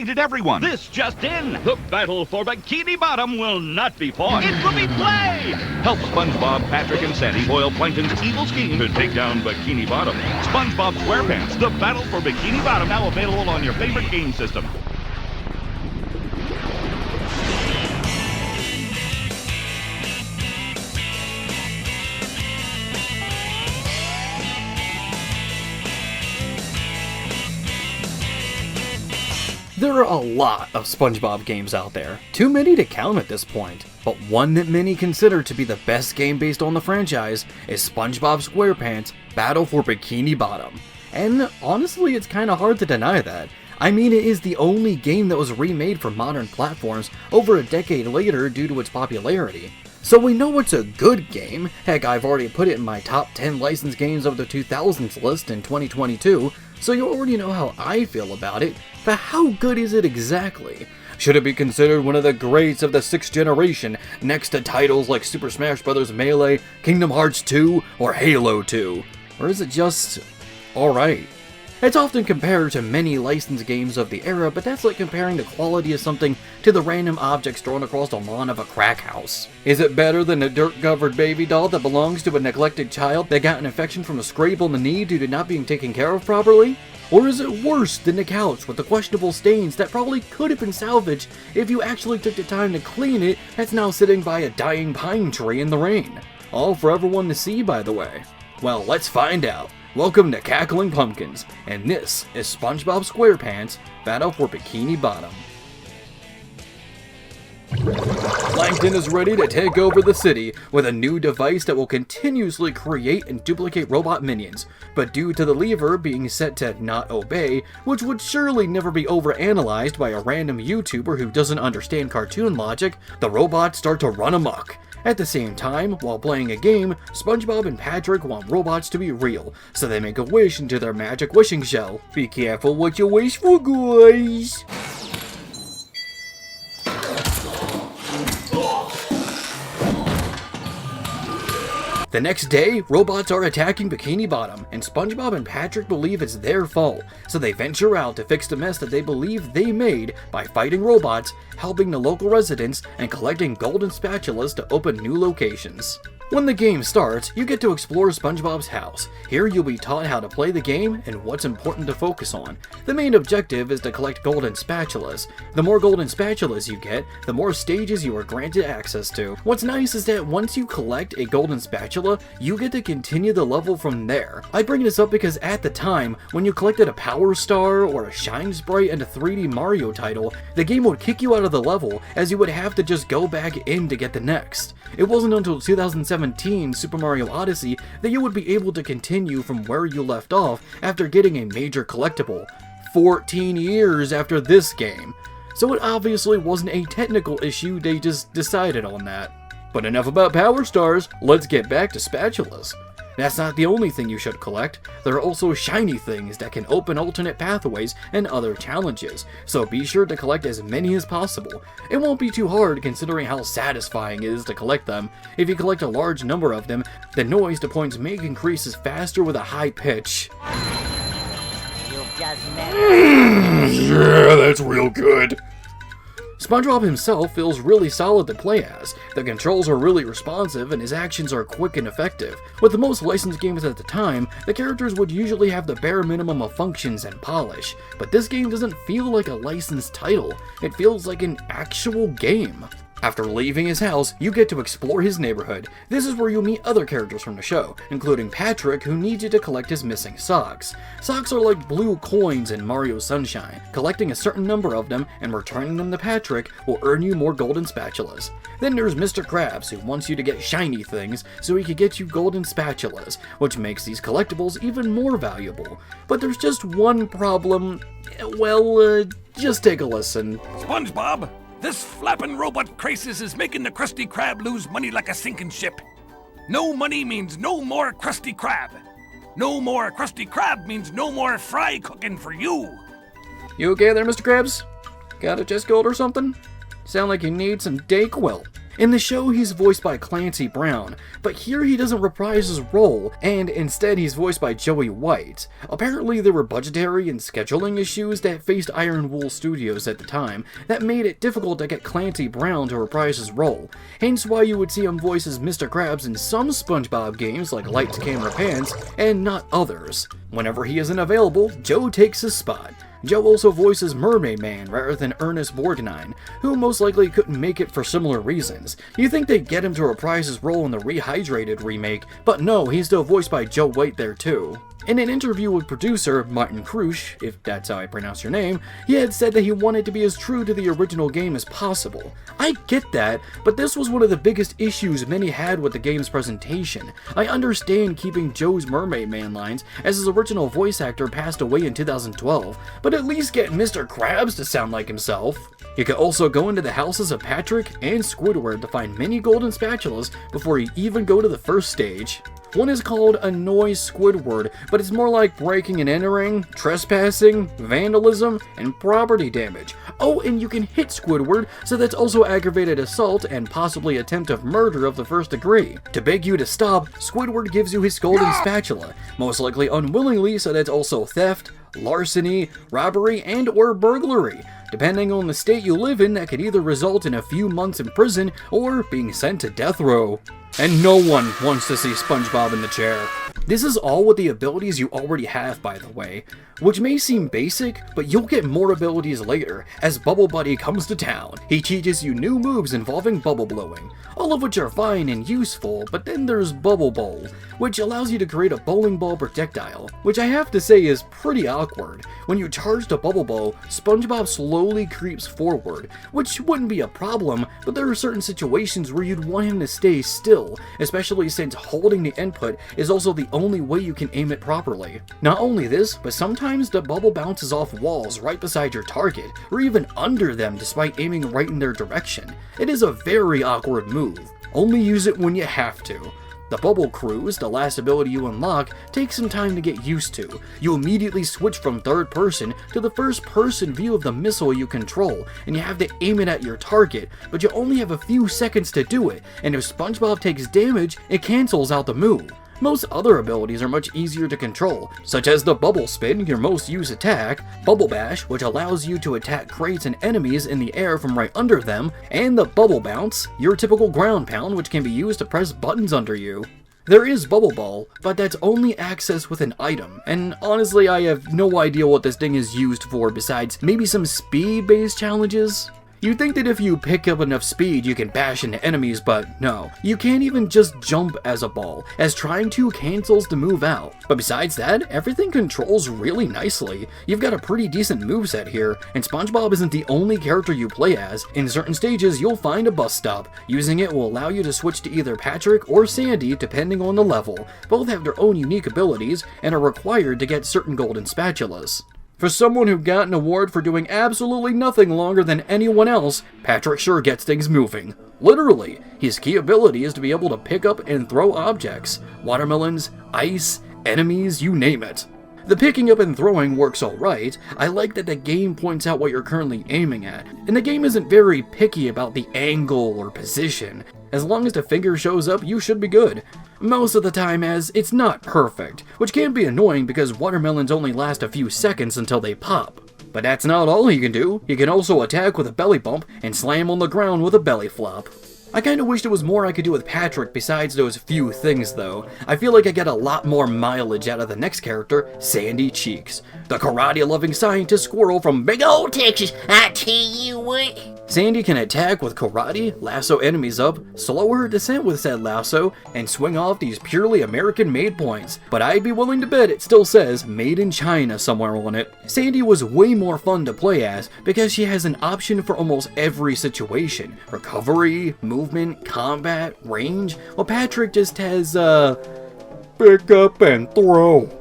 rated everyone. This just in. The battle for Bikini Bottom will not be fought. It will be play! Help SpongeBob, Patrick, and Sandy foil Plankton's evil scheme to take down Bikini Bottom. Spongebob Squarepants, the battle for Bikini Bottom, now available on your favorite game system. There are a lot of SpongeBob games out there, too many to count at this point, but one that many consider to be the best game based on the franchise is SpongeBob SquarePants Battle for Bikini Bottom. And honestly, it's kinda hard to deny that. I mean, it is the only game that was remade for modern platforms over a decade later due to its popularity. So we know it's a good game. Heck, I've already put it in my top 10 licensed games of the 2000s list in 2022, so you already know how I feel about it, but how good is it exactly? Should it be considered one of the greats of the 6th generation, next to titles like Super Smash Bros. Melee, Kingdom Hearts 2, or Halo 2? Or is it just alright? It's often compared to many licensed games of the era, but that's like comparing the quality of something to the random objects thrown across the lawn of a crack house. Is it better than a dirt-covered baby doll that belongs to a neglected child that got an infection from a scrape on the knee due to not being taken care of properly? Or is it worse than the couch with the questionable stains that probably could have been salvaged if you actually took the time to clean it that's now sitting by a dying pine tree in the rain? All for everyone to see, by the way. Well, let's find out. Welcome to Cackling Pumpkins, and this is SpongeBob SquarePants Battle for Bikini Bottom. Plankton is ready to take over the city with a new device that will continuously create and duplicate robot minions, but due to the lever being set to not obey, which would surely never be overanalyzed by a random YouTuber who doesn't understand cartoon logic, the robots start to run amok. At the same time, while playing a game, SpongeBob and Patrick want robots to be real, so they make a wish into their magic wishing shell. Be careful what you wish for, guys! The next day, robots are attacking Bikini Bottom, and SpongeBob and Patrick believe it's their fault, so they venture out to fix the mess that they believe they made by fighting robots, helping the local residents, and collecting golden spatulas to open new locations. When the game starts, you get to explore SpongeBob's house. Here you'll be taught how to play the game and what's important to focus on. The main objective is to collect golden spatulas. The more golden spatulas you get, the more stages you are granted access to. What's nice is that once you collect a golden spatula, you get to continue the level from there. I bring this up because at the time, when you collected a Power Star or a Shine Sprite in a 3D Mario title, the game would kick you out of the level as you would have to just go back in to get the next. It wasn't until 2017 Super Mario Odyssey that you would be able to continue from where you left off after getting a major collectible. 14 years after this game. So it obviously wasn't a technical issue, they just decided on that. But enough about Power Stars, let's get back to spatulas. That's not the only thing you should collect. There are also shiny things that can open alternate pathways and other challenges, so be sure to collect as many as possible. It won't be too hard considering how satisfying it is to collect them. If you collect a large number of them, the noise the points make increases faster with a high pitch. Yeah, that's real good. SpongeBob himself feels really solid to play as. The controls are really responsive and his actions are quick and effective. With the most licensed games at the time, the characters would usually have the bare minimum of functions and polish, but this game doesn't feel like a licensed title, it feels like an actual game. After leaving his house, you get to explore his neighborhood. This is where you'll meet other characters from the show, including Patrick, who needs you to collect his missing socks. Socks are like blue coins in Mario Sunshine. Collecting a certain number of them and returning them to Patrick will earn you more golden spatulas. Then there's Mr. Krabs, who wants you to get shiny things so he can get you golden spatulas, which makes these collectibles even more valuable. But there's just one problem. Well, just take a listen. SpongeBob! This flappin' robot crisis is making the Krusty Krab lose money like a sinking ship. No money means no more Krusty Krab. No more Krusty Krab means no more fry cooking for you. You okay there, Mr. Krabs? Got a chest cold or something? Sound like you need some Dayquil. In the show, he's voiced by Clancy Brown, but here he doesn't reprise his role, and instead he's voiced by Joey White. Apparently there were budgetary and scheduling issues that faced Iron Wool Studios at the time that made it difficult to get Clancy Brown to reprise his role, hence why you would see him voice as Mr. Krabs in some SpongeBob games like Lights, Camera, Pants, and not others. Whenever he isn't available, Joe takes his spot. Joe also voices Mermaid Man rather than Ernest Borgnine, who most likely couldn't make it for similar reasons. You'd think they'd get him to reprise his role in the Rehydrated remake, but no, he's still voiced by Joe White there too. In an interview with producer Martin Krusch, if that's how I pronounce your name, he had said that he wanted to be as true to the original game as possible. I get that, but this was one of the biggest issues many had with the game's presentation. I understand keeping Joe's Mermaid Man lines, as his original voice actor passed away in 2012, but at least get Mr. Krabs to sound like himself. You could also go into the houses of Patrick and Squidward to find many golden spatulas before you even go to the first stage. One is called Annoy Squidward, but it's more like breaking and entering, trespassing, vandalism, and property damage. Oh, and you can hit Squidward, so that's also aggravated assault and possibly attempt of murder of the first degree. To beg you to stop, Squidward gives you his golden spatula, most likely unwillingly, so that's also theft, larceny, robbery, and or burglary. Depending on the state you live in, that could either result in a few months in prison or being sent to death row. And no one wants to see SpongeBob in the chair. This is all with the abilities you already have, by the way, which may seem basic, but you'll get more abilities later as Bubble Buddy comes to town. He teaches you new moves involving bubble blowing, all of which are fine and useful, but then there's Bubble Bowl, which allows you to create a bowling ball projectile, which I have to say is pretty awkward. When you charge the bubble ball, SpongeBob slowly creeps forward, which wouldn't be a problem, but there are certain situations where you'd want him to stay still, especially since holding the input is also the only way you can aim it properly. Not only this, but sometimes the bubble bounces off walls right beside your target, or even under them despite aiming right in their direction. It is a very awkward move. Only use it when you have to. The Bubble Cruise, the last ability you unlock, takes some time to get used to. You immediately switch from third person to the first person view of the missile you control, and you have to aim it at your target, but you only have a few seconds to do it, and if SpongeBob takes damage, it cancels out the move. Most other abilities are much easier to control, such as the Bubble Spin, your most used attack, Bubble Bash, which allows you to attack crates and enemies in the air from right under them, and the Bubble Bounce, your typical ground pound, which can be used to press buttons under you. There is Bubble Ball, but that's only accessed with an item, and honestly I have no idea what this thing is used for besides maybe some speed-based challenges. You'd think that if you pick up enough speed you can bash into enemies, but no. You can't even just jump as a ball, as trying to cancels the move out. But besides that, everything controls really nicely. You've got a pretty decent moveset here, and SpongeBob isn't the only character you play as. In certain stages you'll find a bus stop. Using it will allow you to switch to either Patrick or Sandy depending on the level. Both have their own unique abilities and are required to get certain golden spatulas. For someone who got an award for doing absolutely nothing longer than anyone else, Patrick sure gets things moving. Literally, his key ability is to be able to pick up and throw objects. Watermelons, ice, enemies, you name it. The picking up and throwing works alright. I like that the game points out what you're currently aiming at, and the game isn't very picky about the angle or position. As long as the finger shows up, you should be good. Most of the time, as it's not perfect, which can be annoying because watermelons only last a few seconds until they pop. But that's not all he can do. He can also attack with a belly bump and slam on the ground with a belly flop. I kinda wish there was more I could do with Patrick besides those few things though. I feel like I get a lot more mileage out of the next character, Sandy Cheeks, the karate-loving scientist squirrel from big old Texas. I tell you what. Sandy can attack with karate, lasso enemies up, slow her descent with said lasso, and swing off these purely American-made points. But I'd be willing to bet it still says Made in China somewhere on it. Sandy was way more fun to play as because she has an option for almost every situation. Recovery, movement, combat, range. Well, Patrick just has, pick up and throw.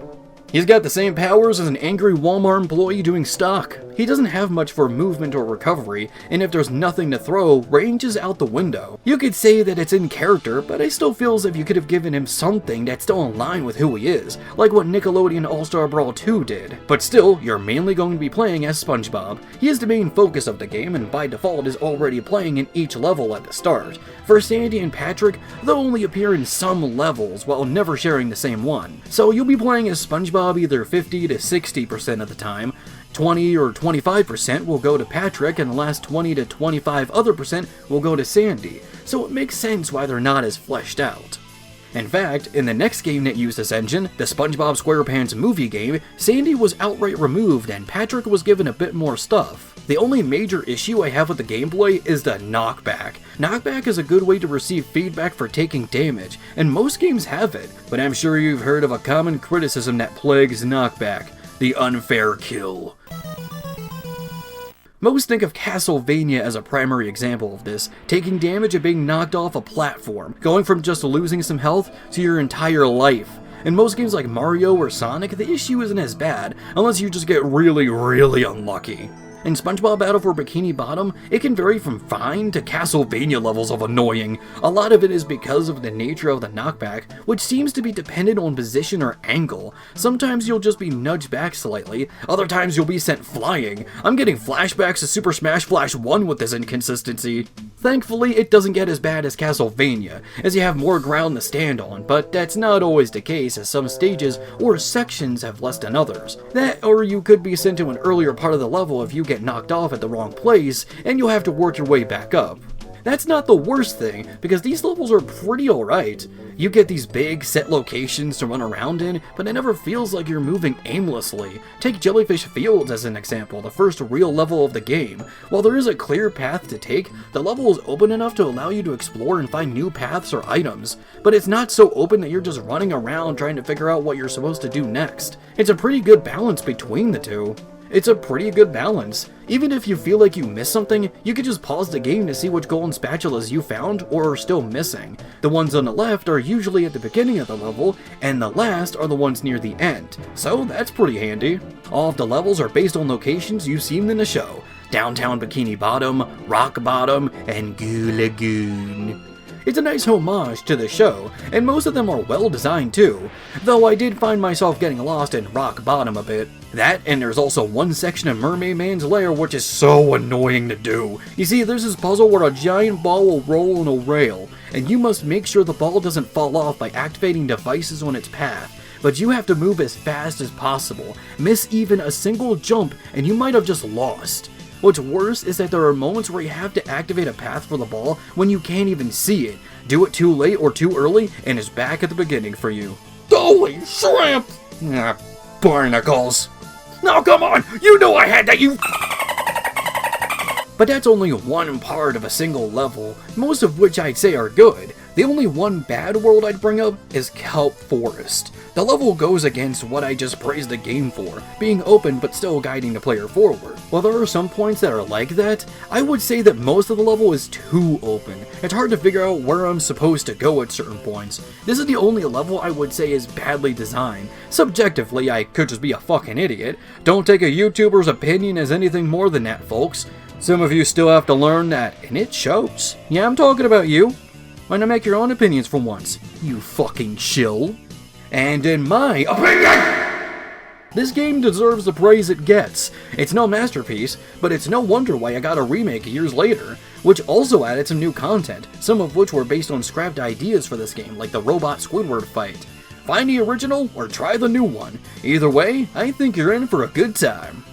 He's got the same powers as an angry Walmart employee doing stock. He doesn't have much for movement or recovery, and if there's nothing to throw, range is out the window. You could say that it's in character, but I still feel as if you could have given him something that's still in line with who he is, like what Nickelodeon All-Star Brawl 2 did. But still, you're mainly going to be playing as SpongeBob. He is the main focus of the game, and by default is already playing in each level at the start. For Sandy and Patrick, they'll only appear in some levels while never sharing the same one. So you'll be playing as SpongeBob either 50 to 60% of the time, 20 or 25% will go to Patrick, and the last 20 to 25 other percent will go to Sandy, so it makes sense why they're not as fleshed out. In fact, in the next game that used this engine, the Spongebob Squarepants Movie game, Sandy was outright removed and Patrick was given a bit more stuff. The only major issue I have with the gameplay is the knockback. Knockback is a good way to receive feedback for taking damage, and most games have it, but I'm sure you've heard of a common criticism that plagues knockback: the unfair kill. Most think of Castlevania as a primary example of this, taking damage and being knocked off a platform, going from just losing some health to your entire life. In most games like Mario or Sonic, the issue isn't as bad, unless you just get really unlucky. In SpongeBob Battle for Bikini Bottom, it can vary from fine to Castlevania levels of annoying. A lot of it is because of the nature of the knockback, which seems to be dependent on position or angle. Sometimes you'll just be nudged back slightly, other times you'll be sent flying. I'm getting flashbacks to Super Smash Flash 1 with this inconsistency. Thankfully, it doesn't get as bad as Castlevania, as you have more ground to stand on, but that's not always the case, as some stages or sections have less than others. That, or you could be sent to an earlier part of the level if you get knocked off at the wrong place, and you'll have to work your way back up. That's not the worst thing, because these levels are pretty alright. You get these big, set locations to run around in, but it never feels like you're moving aimlessly. Take Jellyfish Fields as an example, the first real level of the game. While there is a clear path to take, the level is open enough to allow you to explore and find new paths or items. But it's not so open that you're just running around trying to figure out what you're supposed to do next. It's a pretty good balance between the two. Even if you feel like you missed something, you could just pause the game to see which golden spatulas you found or are still missing. The ones on the left are usually at the beginning of the level, and the last are the ones near the end, so that's pretty handy. All of the levels are based on locations you've seen in the show: Downtown Bikini Bottom, Rock Bottom, and Goo Lagoon. It's a nice homage to the show, and most of them are well designed too, though I did find myself getting lost in Rock Bottom a bit. That, and there's also one section of Mermaid Man's lair which is so annoying to do. You see, there's this puzzle where a giant ball will roll on a rail, and you must make sure the ball doesn't fall off by activating devices on its path. But you have to move as fast as possible. Miss even a single jump, and you might have just lost. What's worse is that there are moments where you have to activate a path for the ball when you can't even see it. Do it too late or too early, and it's back at the beginning for you. Holy shrimp! Barnacles. No, come on! You know I had that, you... But that's only one part of a single level, most of which I'd say are good. The only one bad world I'd bring up is Kelp Forest. The level goes against what I just praised the game for, being open but still guiding the player forward. While there are some points that are like that, I would say that most of the level is too open. It's hard to figure out where I'm supposed to go at certain points. This is the only level I would say is badly designed. Subjectively, I could just be a fucking idiot. Don't take a YouTuber's opinion as anything more than that, folks. Some of you still have to learn that, and it shows. Yeah, I'm talking about you. Why not make your own opinions for once, you fucking shill? And in my opinion, this game deserves the praise it gets. It's no masterpiece, but it's no wonder why I got a remake years later, which also added some new content, some of which were based on scrapped ideas for this game, like the robot Squidward fight. Find the original or try the new one. Either way, I think you're in for a good time.